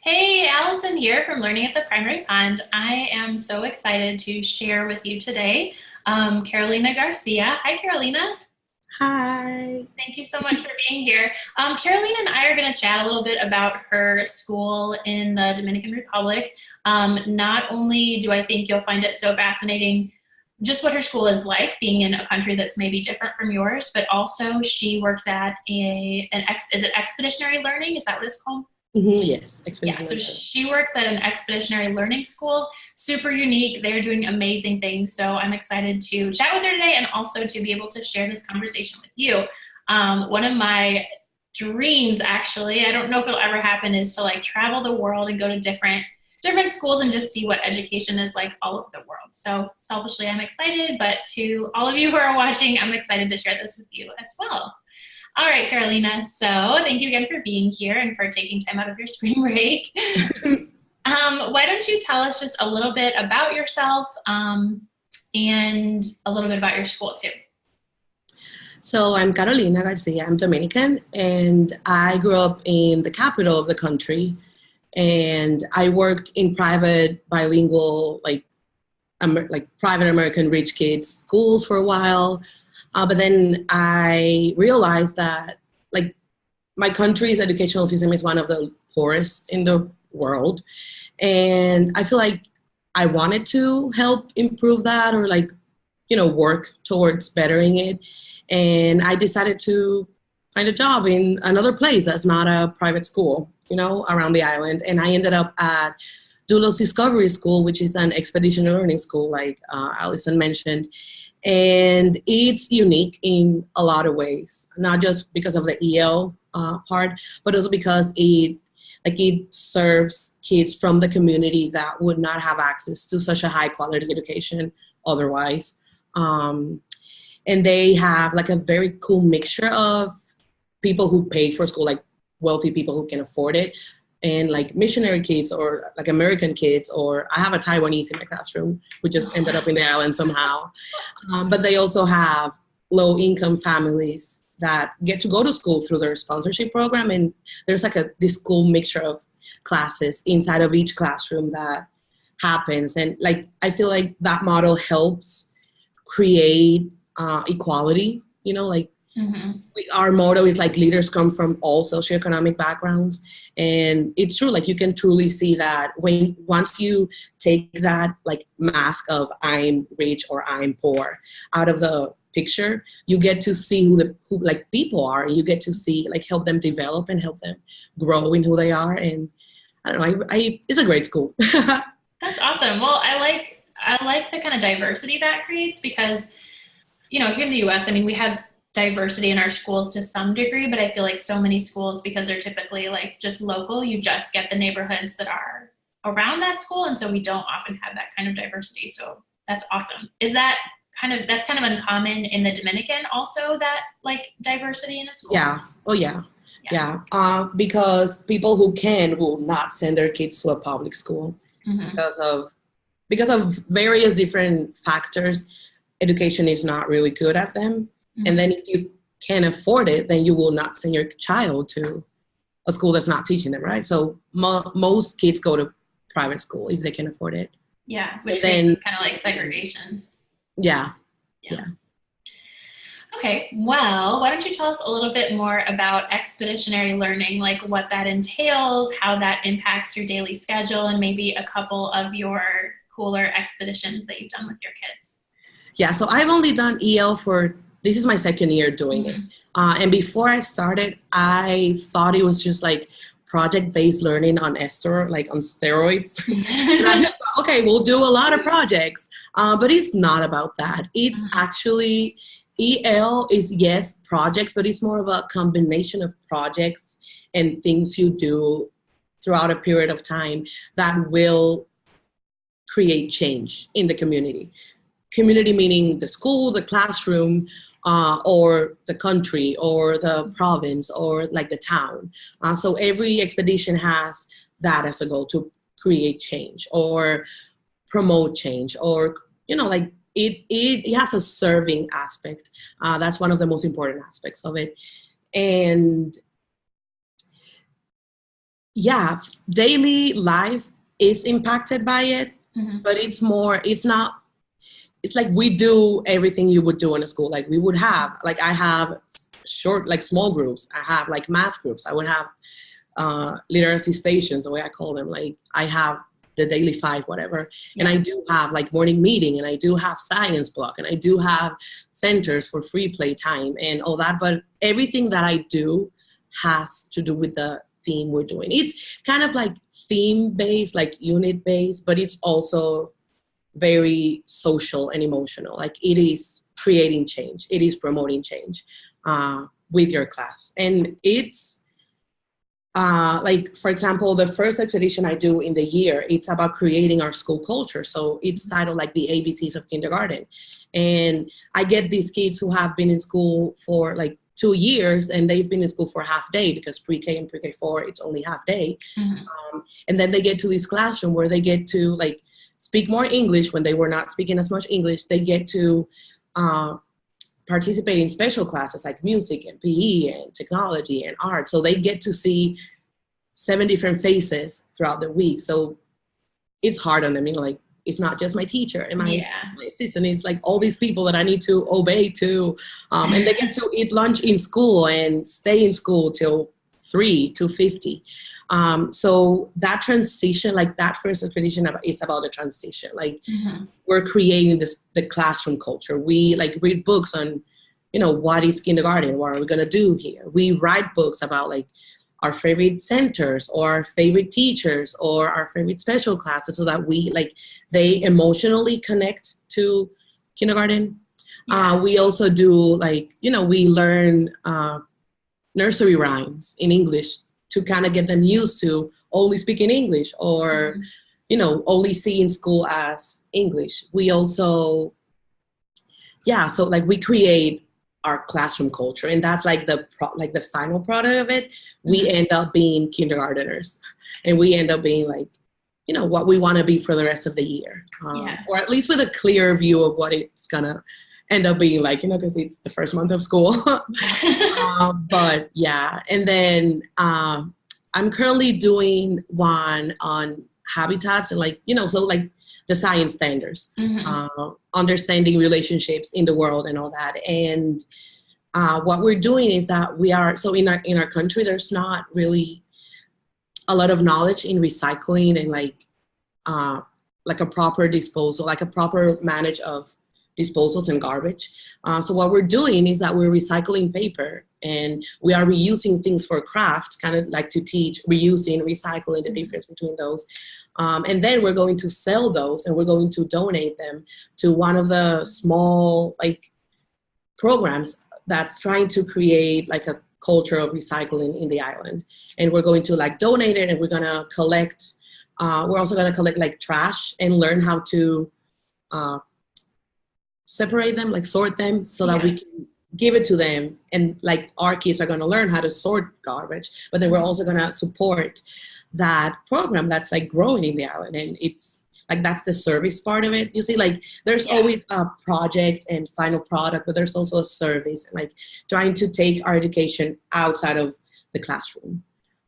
Hey, Allison here from Learning at the Primary Pond. I am so excited to share with you today Carolina Garcia. Hi, Carolina. Hi. Thank you so much for being here. Carolina and I are going to chat a little bit about her school in the Dominican Republic. Not only do I think you'll find it so fascinating just what her school is like, being in a country that's maybe different from yours, but also she works at is it expeditionary learning? Is that what it's called? Yes, Yeah, expeditionary so learning. she works at an expeditionary learning school. Super unique. They're doing amazing things. So I'm excited to chat with her today and also to be able to share this conversation with you. One of my dreams, actually, I don't know if it'll ever happen, is to like travel the world and go to different schools and just see what education is like all over the world. So selfishly, I'm excited, but to all of you who are watching, I'm excited to share this with you as well. All right, Carolina. So thank you again for being here and for taking time out of your spring break. Why don't you tell us just a little bit about yourself and a little bit about your school too? So I'm Carolina Garcia. I'm Dominican, and I grew up in the capital of the country. And I worked in private bilingual, like private American rich kids schools for a while. But then I realized that like my country's educational system is one of the poorest in the world. And I feel like I wanted to help improve that or work towards bettering it. And I decided to find a job in another place that's not a private school, around the island. And I ended up at Doulos Discovery School, which is an expeditionary learning school, like Allison mentioned. And it's unique in a lot of ways, not just because of the EL part, but also because it serves kids from the community that would not have access to such a high quality education otherwise. And they have like a very cool mixture of people who pay for school, like wealthy people who can afford it, and like missionary kids or like American kids, or I have a Taiwanese in my classroom who just ended up in the island somehow. But they also have low income families that get to go to school through their sponsorship program. And there's like this cool mixture of classes inside of each classroom that happens. And like, I feel like that model helps create equality, our motto is like leaders come from all socioeconomic backgrounds. And it's true, like you can truly see that once you take that like mask of I'm rich or I'm poor out of the picture, you get to see who like people are, and you get to see like help them develop and help them grow in who they are. And I don't know, I it's a great school. That's awesome. Well, I like the kind of diversity that creates because, here in the US, I mean, we have diversity in our schools to some degree, but I feel like so many schools, because they're typically like just local, you just get the neighborhoods that are around that school. And so we don't often have that kind of diversity. So that's awesome. That's kind of uncommon in the Dominican also, that like diversity in a school? Yeah. Oh, yeah. Yeah. Because people who can will not send their kids to a public school Mm-hmm. because of various different factors. Education is not really good at them. Mm-hmm. And then if you can't afford it, then you will not send your child to a school that's not teaching them, right? So most kids go to private school if they can afford it. Yeah, which creates this kind of like segregation. Yeah. Yeah. Okay, well, why don't you tell us a little bit more about expeditionary learning, like what that entails, how that impacts your daily schedule, and maybe a couple of your cooler expeditions that you've done with your kids? Yeah, so I've only done this is my second year doing it. And before I started, I thought it was just like project-based learning on like on steroids. And I just thought, okay, we'll do a lot of projects. But it's not about that. It's actually, EL is, yes, projects, but it's more of a combination of projects and things you do throughout a period of time that will create change in the community. Community meaning the school, the classroom, or the country, or the province, or like the town. So every expedition has that as a goal, to create change or promote change, or like it has a serving aspect. That's one of the most important aspects of it. And yeah, daily life is impacted by it, but it's like we do everything you would do in a school. Like we would have, like I have short, like small groups. I have like math groups. I would have literacy stations, the way I call them. Like I have the daily 5, whatever. And I do have like morning meeting, and I do have science block, and I do have centers for free play time and all that. But everything that I do has to do with the theme we're doing. It's kind of like theme based, like unit based, but it's also very social and emotional. Like it is creating change. It is promoting change with your class. And it's like, for example, the first expedition I do in the year, it's about creating our school culture. So it's titled like the ABCs of kindergarten. And I get these kids who have been in school for like 2 years, and they've been in school for half day, because pre-K and pre-K4, it's only half day. And then they get to this classroom where they get to like speak more English when they were not speaking as much English. They get to participate in special classes like music and PE and technology and art. So they get to see 7 different faces throughout the week. So it's hard on them, you know, like it's not just my teacher and my assistant. It's like all these people that I need to obey to. And they get to eat lunch in school and stay in school till 2:50. So that transition, like that first expedition, is about the transition. Like we're creating the classroom culture. We like read books on, you know, what is kindergarten? What are we gonna do here? We write books about like our favorite centers or our favorite teachers or our favorite special classes, so that we like, they emotionally connect to kindergarten. We also do like, you know, we learn nursery rhymes in English to kind of get them used to only speaking English, or, you know, only seeing school as English. We also, so like we create our classroom culture, and that's like the final product of it. We end up being kindergarteners, and we end up being like, you know, what we want to be for the rest of the year, or at least with a clear view of what it's gonna end up being like, you know, because it's the first month of school. But yeah, and then I'm currently doing one on habitats and like, you know, so like the science standards, understanding relationships in the world and all that. And what we're doing is that we are, so in our country, there's not really a lot of knowledge in recycling and like a proper disposal, like a proper manage of disposals and garbage. So what we're doing is that we're recycling paper, and we are reusing things for craft, kind of like to teach reusing, recycling, the difference between those. And then we're going to sell those, and we're going to donate them to one of the small like programs that's trying to create like a culture of recycling in the island. And we're going to like donate it, and we're going to collect, we're also going to collect like trash and learn how to separate them, like sort them, so that we can give it to them. And like our kids are going to learn how to sort garbage, but then we're also going to support that program that's like growing in the island. And it's like, that's the service part of it. You see, like there's always a project and final product, but there's also a service, and like trying to take our education outside of the classroom.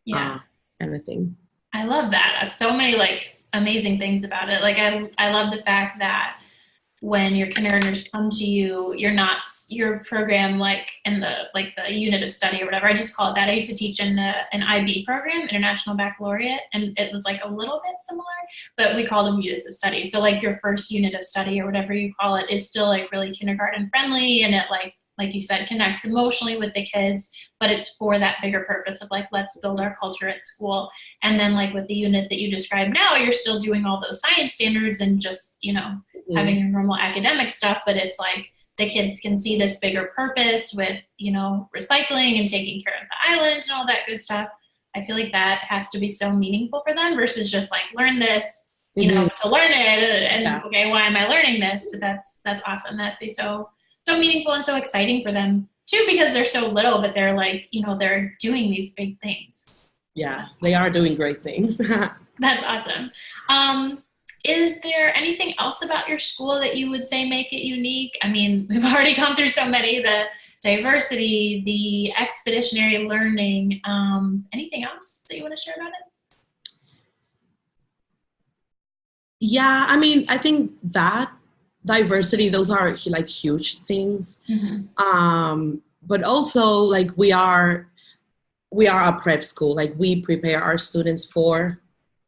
Kind of thing. I love that. That's so many like amazing things about it. Like I love the fact that when your kindergartners come to you, you're not your program like in the unit of study or whatever. I just call it that. I used to teach in an IB program, International Baccalaureate, and it was like a little bit similar, but we called them units of study. So like your first unit of study or whatever you call it is still like really kindergarten friendly, and it like you said, connects emotionally with the kids, but it's for that bigger purpose of like, let's build our culture at school. And then like with the unit that you described now, you're still doing all those science standards and just, you know, having your normal academic stuff, but it's like the kids can see this bigger purpose with, you know, recycling and taking care of the island and all that good stuff. I feel like that has to be so meaningful for them versus just like, learn this, you know, to learn it. And okay, why am I learning this? But that's awesome. That's be so meaningful and so exciting for them too, because they're so little, but they're like, you know, they're doing these big things. Yeah, they are doing great things. That's awesome. Is there anything else about your school that you would say make it unique? I mean, we've already gone through so many, the diversity, the expeditionary learning. Anything else that you want to share about it? Yeah, I mean, I think that diversity, those are like huge things. Mm-hmm. But also like we are a prep school. Like we prepare our students for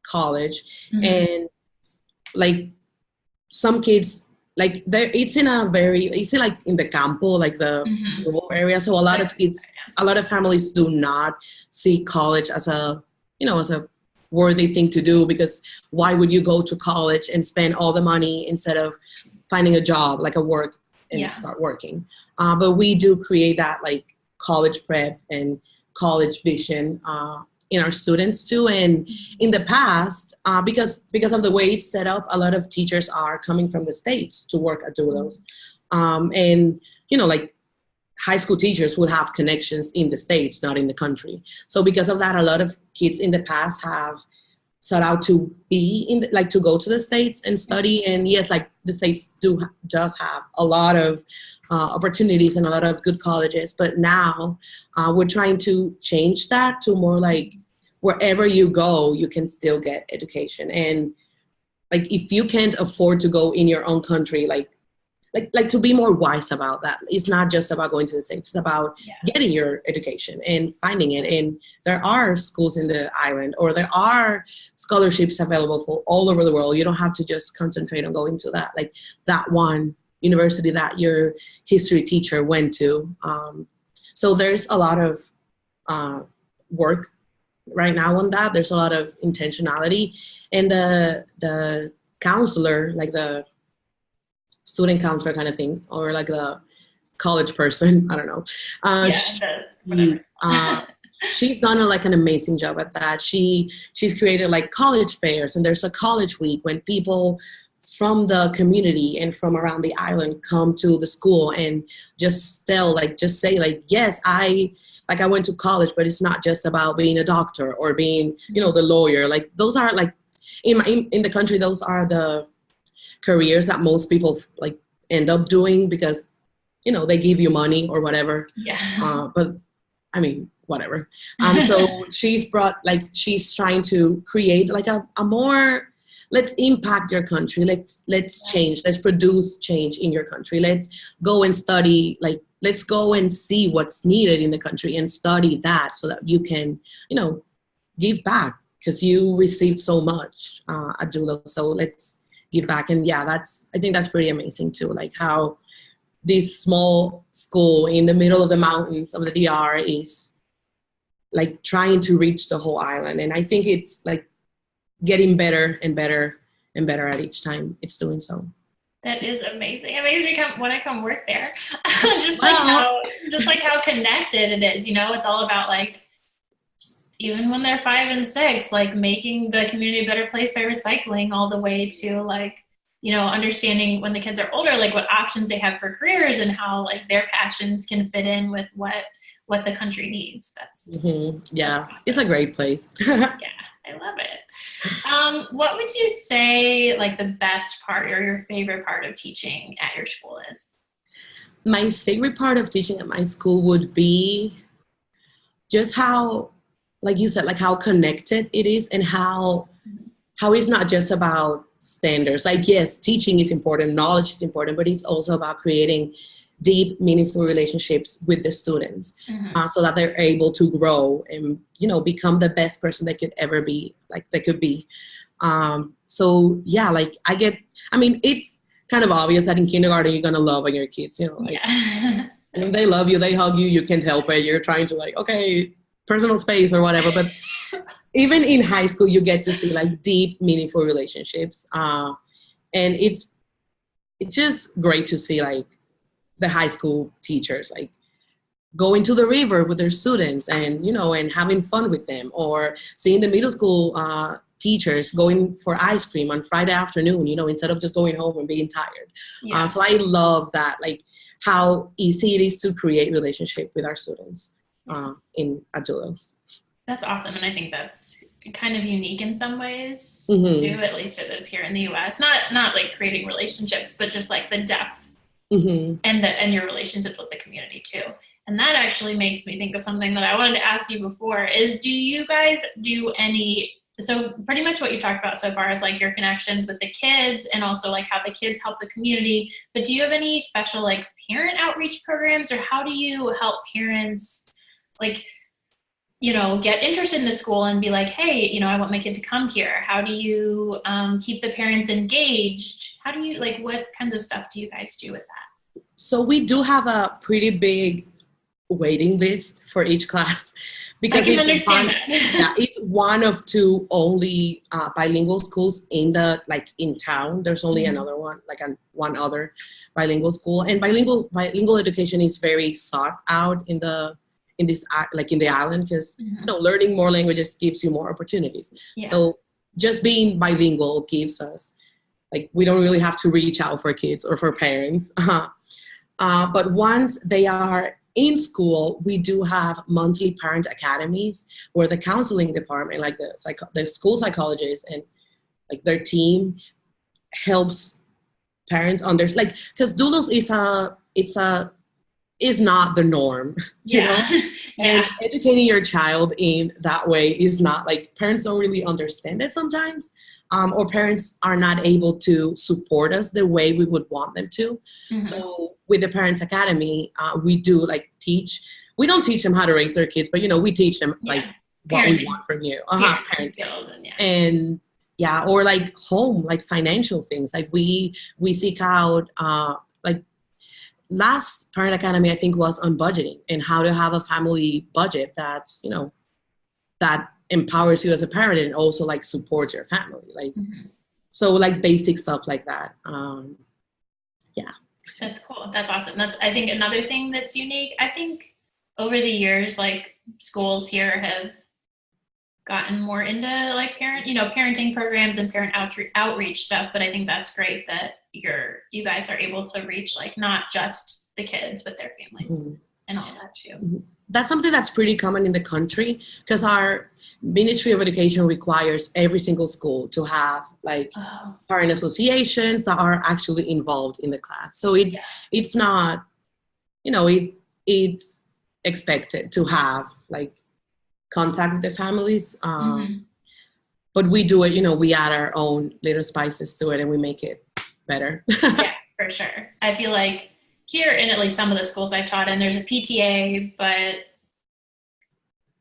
college, Mm-hmm. and like some kids like it's in a very it's in like in the campo, like the Mm-hmm. rural area. So a lot of kids, a lot of families do not see college as a as a worthy thing to do, because why would you go to college and spend all the money instead of finding a job, like a work, and Yeah. start working. But we do create that like college prep and college vision in our students too. And in the past, because of the way it's set up, a lot of teachers are coming from the States to work at Doulos. And like high school teachers would have connections in the States, not in the country. So because of that, a lot of kids in the past have set out to be in like to go to the States and study. And yes, like the States does have a lot of opportunities and a lot of good colleges. But now we're trying to change that to more like wherever you go, you can still get education. And like if you can't afford to go in your own country, like to be more wise about that. It's not just about going to the States, it's about getting your education and finding it. And there are schools in the island, or there are scholarships available for all over the world. You don't have to just concentrate on going to that, like that one university that your history teacher went to. So there's a lot of work right now on that. There's a lot of intentionality. And the counselor, like the student counselor kind of thing, or like the college person, I don't know. Whatever. She's done like an amazing job at that. She's created like college fairs, and there's a college week when people from the community and from around the island come to the school and just say like, yes, I went to college, but it's not just about being a doctor or being, the lawyer. Like those are like in the country, those are the careers that most people like end up doing because they give you money or whatever. But I mean, whatever. So she's trying to create like a more, let's impact your country, let's change, let's produce change in your country, let's go and study, like let's go and see what's needed in the country and study that so that you can give back, because you received so much at Doulos. So let's give back. And I think that's pretty amazing too, like how this small school in the middle of the mountains of the DR is like trying to reach the whole island. And I think it's like getting better and better and better at each time it's doing so. That is amazing. It makes me want to come work there. just like how connected it is, it's all about like, even when they're 5 and 6, like making the community a better place by recycling, all the way to like, understanding when the kids are older, like what options they have for careers and how like their passions can fit in with what the country needs. That's awesome. It's a great place. Yeah, I love it. What would you say like the best part or your favorite part of teaching at your school is? My favorite part of teaching at my school would be just how, like you said, like how connected it is, and how it's not just about standards. Like, yes, teaching is important, knowledge is important, but it's also about creating deep, meaningful relationships with the students, so that they're able to grow and, become the best person they could ever be, like they could be. So yeah, like it's kind of obvious that in kindergarten, you're going to love on your kids, when they love you, they hug you, you can't help it. You're trying to like, okay, personal space or whatever. But even in high school, you get to see like deep, meaningful relationships. And it's just great to see like the high school teachers like going to the river with their students and, and having fun with them, or seeing the middle school teachers going for ice cream on Friday afternoon, instead of just going home and being tired. So I love that, like how easy it is to create relationship with our students in Doulos. That's awesome. And I think that's kind of unique in some ways too, at least it is here in the US. Not like creating relationships, but just like the depth and your relationships with the community too. And that actually makes me think of something that I wanted to ask you before is, do you guys do any so pretty much what you talked about so far is like your connections with the kids and also like how the kids help the community. But do you have any special like parent outreach programs, or how do you help parents like, you know, get interested in the school and be like, hey, you know, I want my kid to come here? How do you keep the parents engaged? How do you, like, what kinds of stuff do you guys do with that? So we do have a pretty big waiting list for each class, because I can understand that. Yeah, it's one of two only bilingual schools in town. There's only another one, one other bilingual school, and bilingual education is very sought out in the island, because you know, learning more languages gives you more opportunities. Yeah. So just being bilingual gives us, like, we don't really have to reach out for kids or for parents. But once they are in school, we do have monthly parent academies where the counseling department, like the school psychologist and like their team, helps parents understand, like, because Doulos is not the norm, you know? And educating your child in that way is not, like, parents don't really understand it sometimes, or parents are not able to support us the way we would want them to. So with the Parents Academy, we do like we don't teach them how to raise their kids, but, you know, we teach them like what we want from you. Parenting skills and or like home, like financial things. Like we seek out, like, last Parent Academy, I think, was on budgeting and how to have a family budget that's, you know, that empowers you as a parent and also like supports your family. Like, so like basic stuff like that. That's cool. That's awesome. That's, I think, another thing that's unique. I think over the years, like, schools here have gotten more into like parenting programs and parent outreach stuff. But I think that's great that you guys are able to reach, like, not just the kids, but their families and all that too. That's something that's pretty common in the country, because our Ministry of Education requires every single school to have like parent associations that are actually involved in the class. So it's not, you know, it's expected to have like contact with the families. But we do it, you know, we add our own little spices to it and we make it better. Yeah, for sure. I feel like here in at least some of the schools I've taught in, there's a PTA, but,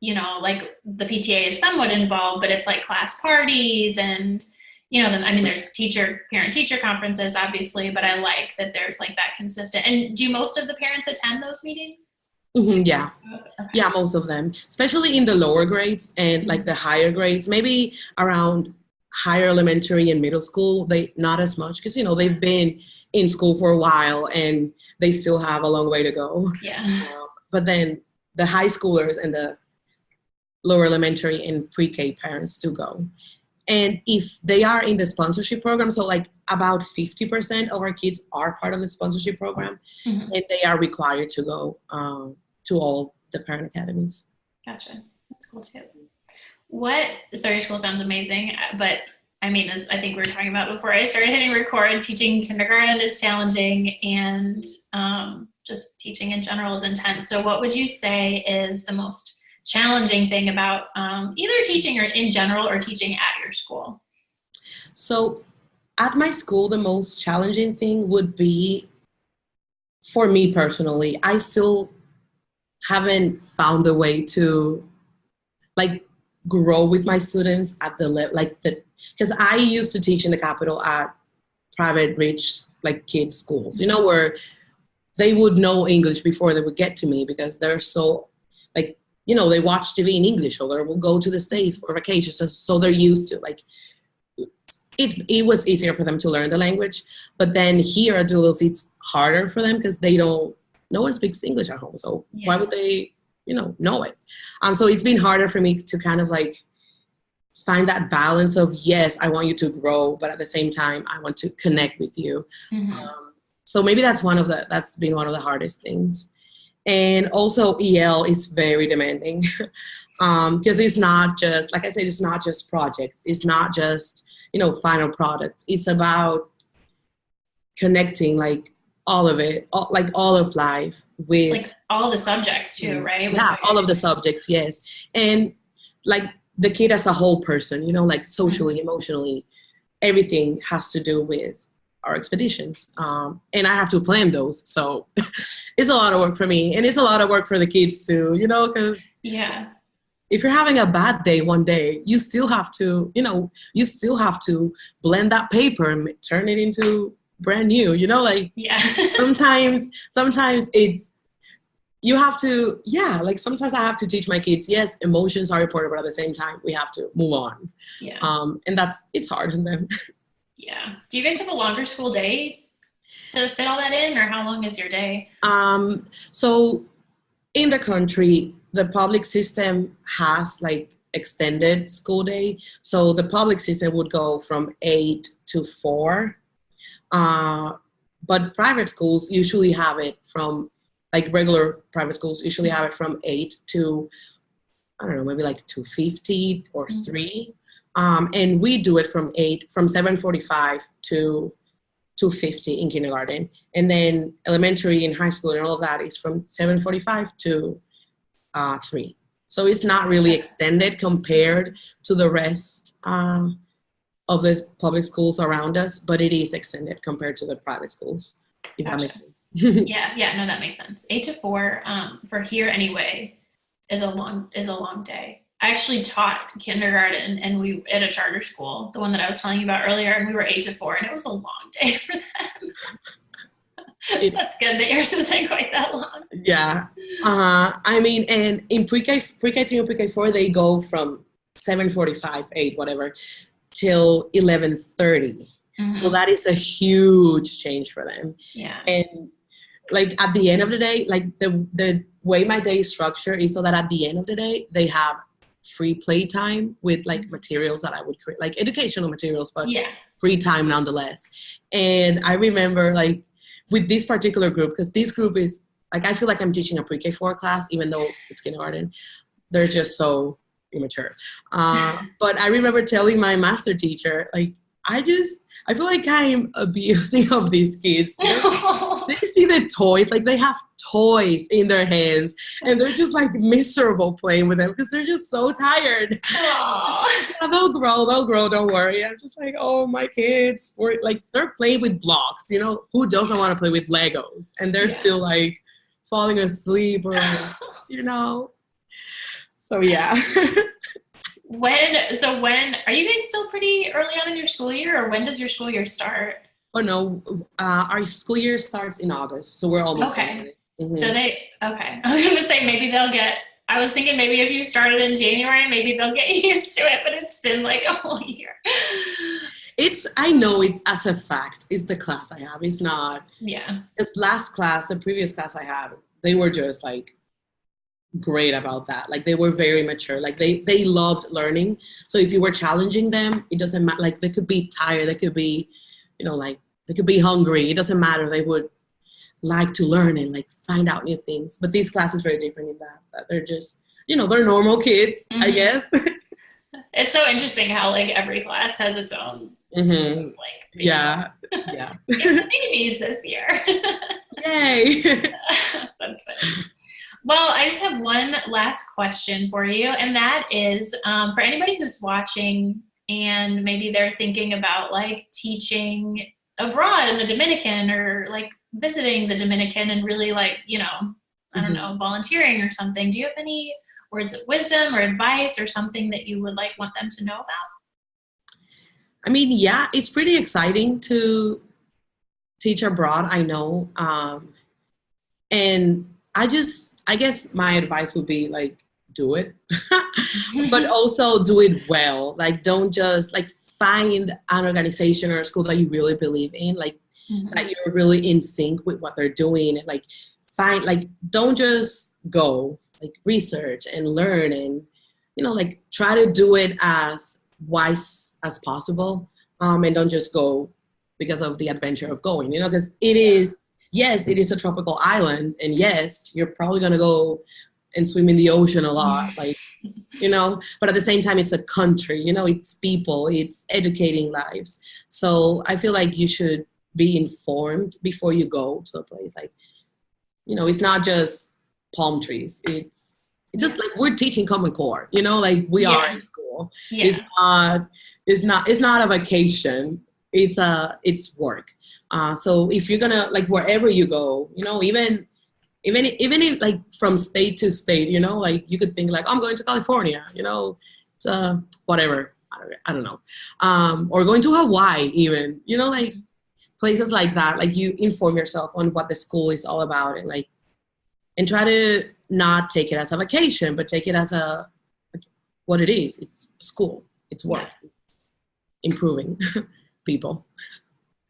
you know, like, the PTA is somewhat involved, but it's like class parties and, you know, I mean, there's parent-teacher conferences, obviously, but I like that there's like that consistent. And do most of the parents attend those meetings? Yeah. Okay. Yeah, most of them, especially in the lower grades and like the higher grades, maybe around higher elementary and middle school, they not as much, because, you know, they've been in school for a while and they still have a long way to go. But then the high schoolers and the lower elementary and pre-K parents do go. And if they are in the sponsorship program, so like about 50% of our kids are part of the sponsorship program, and they are required to go to all the parent academies. Gotcha. That's cool too. So your school sounds amazing, but I mean, as I think we were talking about before I started hitting record, teaching kindergarten is challenging, and just teaching in general is intense. So what would you say is the most challenging thing about either teaching or in general or teaching at your school? So at my school, the most challenging thing would be, for me personally, I still haven't found a way to like grow with my students at the level, because I used to teach in the capital at private rich like kids schools, you know, where they would know English before they would get to me, because they're so like, you know, they watch TV in English, or they will go to the States for vacations, so they're used to like, it was easier for them to learn the language. But then here at Doulos, it's harder for them because no one speaks English at home, so why would they, you know it? So it's been harder for me to kind of like find that balance of, yes, I want you to grow, but at the same time, I want to connect with you. So maybe that's been one of the hardest things. And also EL is very demanding, because it's not just, like I said, it's not just projects. It's not just, you know, final products. It's about connecting like all of it, all of life with. Like all the subjects too, right? Yeah, all of the subjects, yes. And like the kid as a whole person, you know, like socially, emotionally, everything has to do with our expeditions. And I have to plan those. So it's a lot of work for me, and it's a lot of work for the kids too, you know, because if you're having a bad day one day, you still have to, you know, you still have to blend that paper and turn it into brand new, you know, like sometimes it's, you have to, like sometimes I have to teach my kids, yes, emotions are important, but at the same time, we have to move on. And it's hard on them. Do you guys have a longer school day to fit all that in, or how long is your day? So in the country, the public system has like extended school day. So the public system would go from 8 to 4. But private schools usually have it from, like regular private schools usually have it from 8 to, I don't know, maybe like 2:50 or 3. And we do it from 7:45 to 2:50 in kindergarten. And then elementary and high school and all of that is from 7:45 to 3. So it's not really extended compared to the rest of the public schools around us, but it is extended compared to the private schools, if that makes sense. No, that makes sense. 8 to 4 for here anyway is a long day. I actually taught kindergarten, and we at a charter school, the one that I was telling you about earlier, and we were 8 to 4, and it was a long day for them. So that's good that yours isn't quite that long. I mean, and in pre-K 3 and pre-K 4, they go from 7:45, 8, whatever, till 11:30. So that is a huge change for them. And like at the end of the day, like the way my day is structured is so that at the end of the day, they have free play time with like materials that I would create, like educational materials, but free time nonetheless. And I remember like with this particular group, because this group is like, I feel like I'm teaching a pre-K 4 class, even though it's kindergarten. They're just so immature. But I remember telling my master teacher, like, I feel like I'm abusing of these kids. They see the toys, like they have toys in their hands, and they're just like miserable playing with them because they're just so tired. They'll grow, don't worry. I'm just like, oh, my kids, like they're playing with blocks, you know, who doesn't want to play with Legos? And they're still like falling asleep or like, you know. So When are you guys still pretty early on in your school year, or when does your school year start? Oh no, our school year starts in August, so we're almost done. So I was going to say I was thinking maybe if you started in January, maybe they'll get used to it, but it's been like a whole year. I know it as a fact. It's the class I have. It's not. This the previous class I had, they were just like great about that. Like they were very mature. Like they loved learning. So if you were challenging them, it doesn't matter. Like they could be tired. They could be, you know, like they could be hungry. It doesn't matter. They would like to learn and like find out new things. But this class is very different in that they're just, you know, they're normal kids, I guess. It's so interesting how like every class has its own like it's babies this year. Yay. That's funny. Well, I just have one last question for you, and that is for anybody who's watching and maybe they're thinking about like teaching abroad in the Dominican or like visiting the Dominican and really like, you know, I don't know, volunteering or something. Do you have any words of wisdom or advice or something that you would like want them to know about? I mean, it's pretty exciting to teach abroad, I know. And I guess my advice would be like, do it, but also do it well. Like, don't just like find an organization or a school that you really believe in, like that you're really in sync with what they're doing. And like don't just go, like research and learn and, you know, like try to do it as wise as possible. And don't just go because of the adventure of going, you know, because it is a tropical island. And yes, you're probably going to go and swim in the ocean a lot, like, you know, but at the same time, it's a country, you know, it's people, it's educating lives. So I feel like you should be informed before you go to a place. Like, you know, it's not just palm trees. It's it's just like we're teaching Common Core, you know, like we are in school. It's not a vacation. It's work. So if you're gonna, like, wherever you go, you know, even in, like, from state to state, you know, like you could think like, I'm going to California, you know, it's whatever, I don't know, or going to Hawaii even, you know, like places like that. Like, you inform yourself on what the school is all about, and try to not take it as a vacation, but take it as what it is. It's school. It's work. Improving people.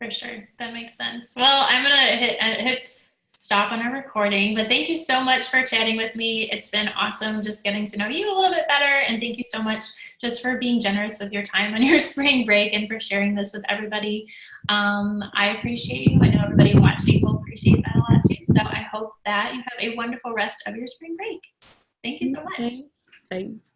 For sure. That makes sense. Well, I'm going to hit stop on our recording, but thank you so much for chatting with me. It's been awesome just getting to know you a little bit better. And thank you so much just for being generous with your time on your spring break and for sharing this with everybody. I appreciate you. I know everybody watching will appreciate that a lot too. So I hope that you have a wonderful rest of your spring break. Thank you so much. Thanks.